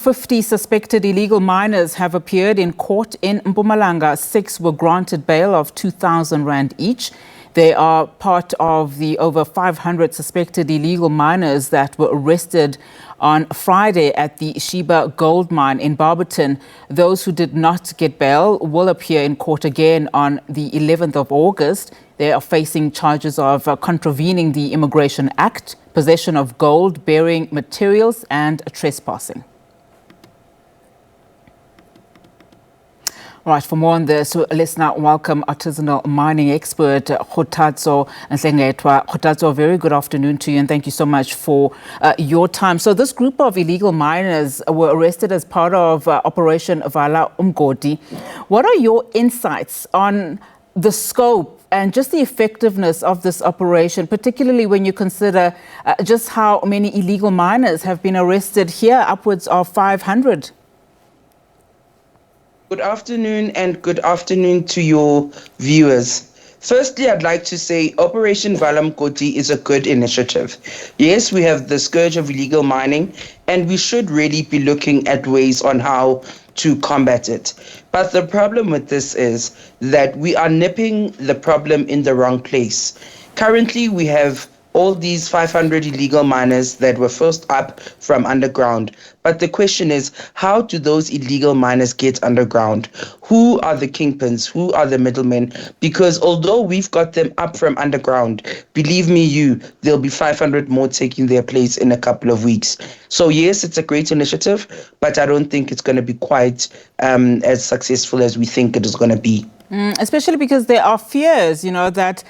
50 suspected illegal miners have appeared in court in Mpumalanga. 6 were granted bail of 2,000 rand each. They are part of the over 500 suspected illegal miners that were arrested on Friday at the Sheba Gold Mine in Barberton. Those who did not get bail will appear in court again on the 11th of August. They are facing charges of contravening the Immigration Act, possession of gold-bearing materials and trespassing. Right, for more on this, let's now welcome Artisanal Mining Expert Kgothatso Nhlengetwa. Kgothatso, a very good afternoon to you and thank you so much for your time. So this group of illegal miners were arrested as part of Operation Vala Umgodi. What are your insights on the scope and just the effectiveness of this operation, particularly when you consider just how many illegal miners have been arrested here, upwards of 500? Good afternoon and good afternoon to your viewers. Firstly, I'd like to say Operation Vala Umgodi is a good initiative. Yes, we have the scourge of illegal mining and we should really be looking at ways on how to combat it. But the problem with this is that we are nipping the problem in the wrong place. Currently, we have all these 500 illegal miners that were forced up from underground. But the question is, how do those illegal miners get underground? Who are the kingpins? Who are the middlemen? Because although we've got them up from underground, believe me, there'll be 500 more taking their place in a couple of weeks. So yes, it's a great initiative, but I don't think it's going to be quite as successful as we think it is going to be. Especially because there are fears, that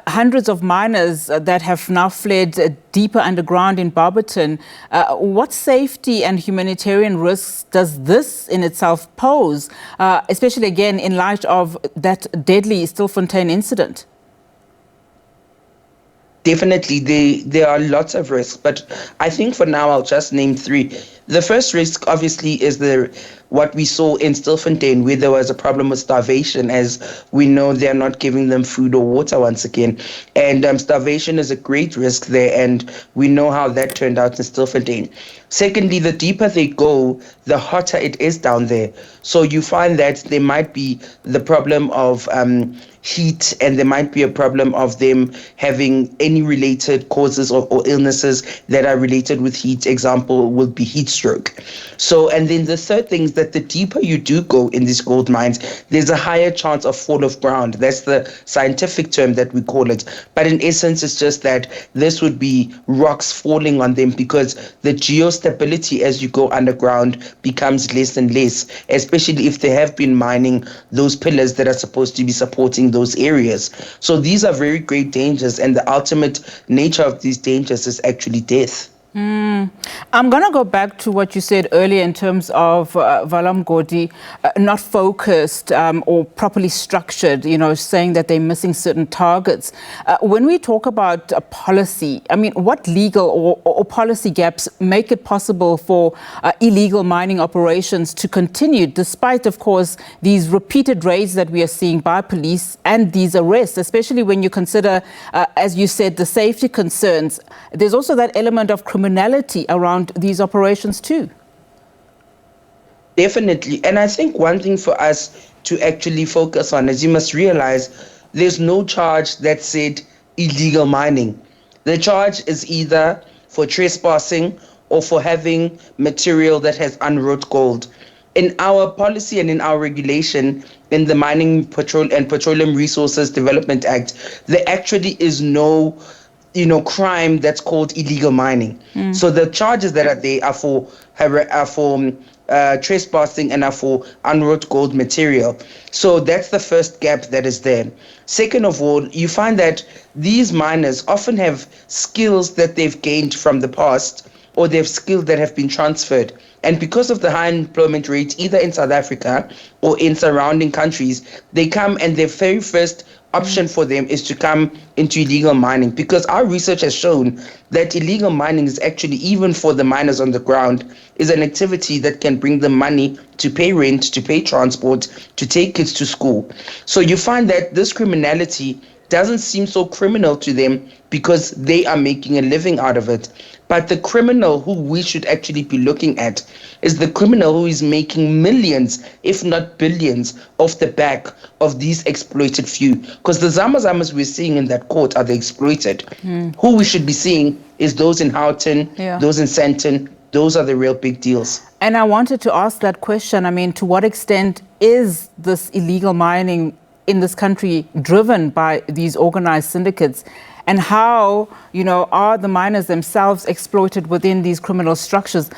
hundreds of miners that have now fled deeper underground in Barberton. What safety and humanitarian risks does this in itself pose, especially again in light of that deadly Stilfontein incident? Definitely, there are lots of risks, but I think for now I'll just name 3. The first risk, obviously, is what we saw in Stilfontein, where there was a problem with starvation, as we know they're not giving them food or water once again. And starvation is a great risk there, and we know how that turned out in Stilfontein. Secondly, the deeper they go, the hotter it is down there. So you find that there might be the problem of heat, and there might be a problem of them having any related causes or illnesses that are related with heat. Example would be heat stroke. So, and then the third thing is that the deeper you do go in these gold mines, there's a higher chance of fall of ground. That's the scientific term that we call it. But in essence, it's just that this would be rocks falling on them because the geostability as you go underground becomes less and less, especially if they have been mining those pillars that are supposed to be supporting those areas. So these are very great dangers, and the ultimate nature of these dangers is actually death. I'm going to go back to what you said earlier in terms of Vala Umgodi not focused or properly structured, saying that they're missing certain targets. When we talk about policy, I mean, what legal or policy gaps make it possible for illegal mining operations to continue, despite, of course, these repeated raids that we are seeing by police and these arrests, especially when you consider, as you said, the safety concerns? There's also that element of criminality around these operations too. Definitely. And I think one thing for us to actually focus on is you must realize there's no charge that said illegal mining. The charge is either for trespassing or for having material that has unwrought gold. In our policy and in our regulation, in the Mining and Petroleum Resources Development Act, there actually is no crime that's called illegal mining. So the charges that are there are for trespassing and are for unwrought gold material. So that's the first gap that is there. Second of all, you find that these miners often have skills that they've gained from the past, or they have skills that have been transferred. And because of the high employment rates, either in South Africa or in surrounding countries, they come and their very first option for them is to come into illegal mining, because our research has shown that illegal mining is actually, even for the miners on the ground, is an activity that can bring them money to pay rent, to pay transport, to take kids to school. So you find that this criminality doesn't seem so criminal to them because they are making a living out of it. But the criminal who we should actually be looking at is the criminal who is making millions, if not billions, off the back of these exploited few. Because the Zamazamas we're seeing in that court are the exploited. Who we should be seeing is those in Houghton, those in Sandton. Those are the real big deals. And I wanted to ask that question. I mean, to what extent is this illegal mining in this country driven by these organized syndicates? And how, are the miners themselves exploited within these criminal structures?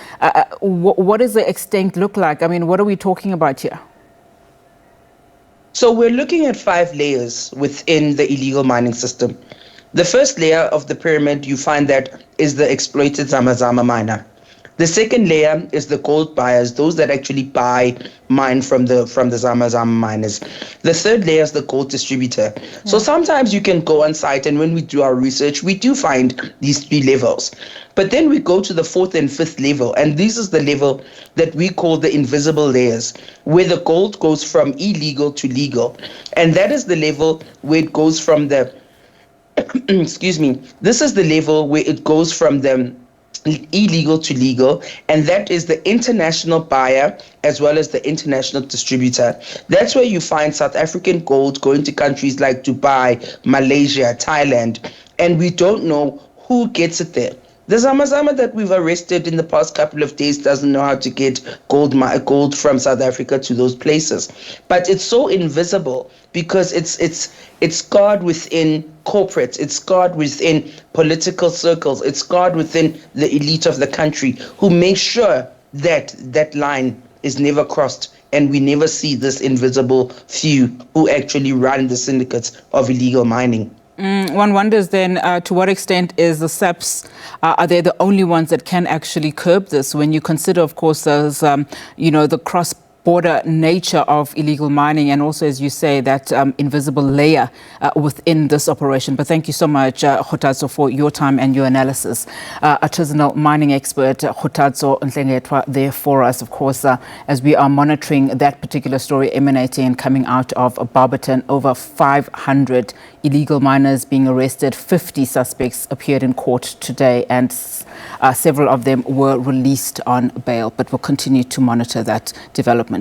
What does the extent look like? I mean, what are we talking about here? So we're looking at 5 layers within the illegal mining system. The first layer of the pyramid, you find that is the exploited Zamazama miner. The second layer is the gold buyers, those that actually buy mine from the Zamazama miners. The third layer is the gold distributor. So sometimes you can go on site, and when we do our research, we do find these 3 levels. But then we go to the 4th and 5th level, and this is the level that we call the invisible layers, where the gold goes from illegal to legal. And that is the level where it goes from the, this is the level where it goes from the illegal to legal, and that is the international buyer as well as the international distributor. That's where you find South African gold going to countries like Dubai, Malaysia, Thailand, and we don't know who gets it there. The Zamazama that we've arrested in the past couple of days doesn't know how to get gold from South Africa to those places. But it's so invisible because it's guarded within corporate, it's guarded within political circles, it's guarded within the elite of the country who make sure that that line is never crossed, and we never see this invisible few who actually run the syndicates of illegal mining. One wonders then, to what extent is the SAPs, are they the only ones that can actually curb this when you consider, of course, there's, the cross-border nature of illegal mining and also, as you say, that invisible layer within this operation. But thank you so much, Kgothatso, for your time and your analysis. Artisanal mining expert Kgothatso Nhlengetwa there for us, of course, as we are monitoring that particular story emanating and coming out of Barberton. Over 500 illegal miners being arrested, 50 suspects appeared in court today, and several of them were released on bail. But we'll continue to monitor that development.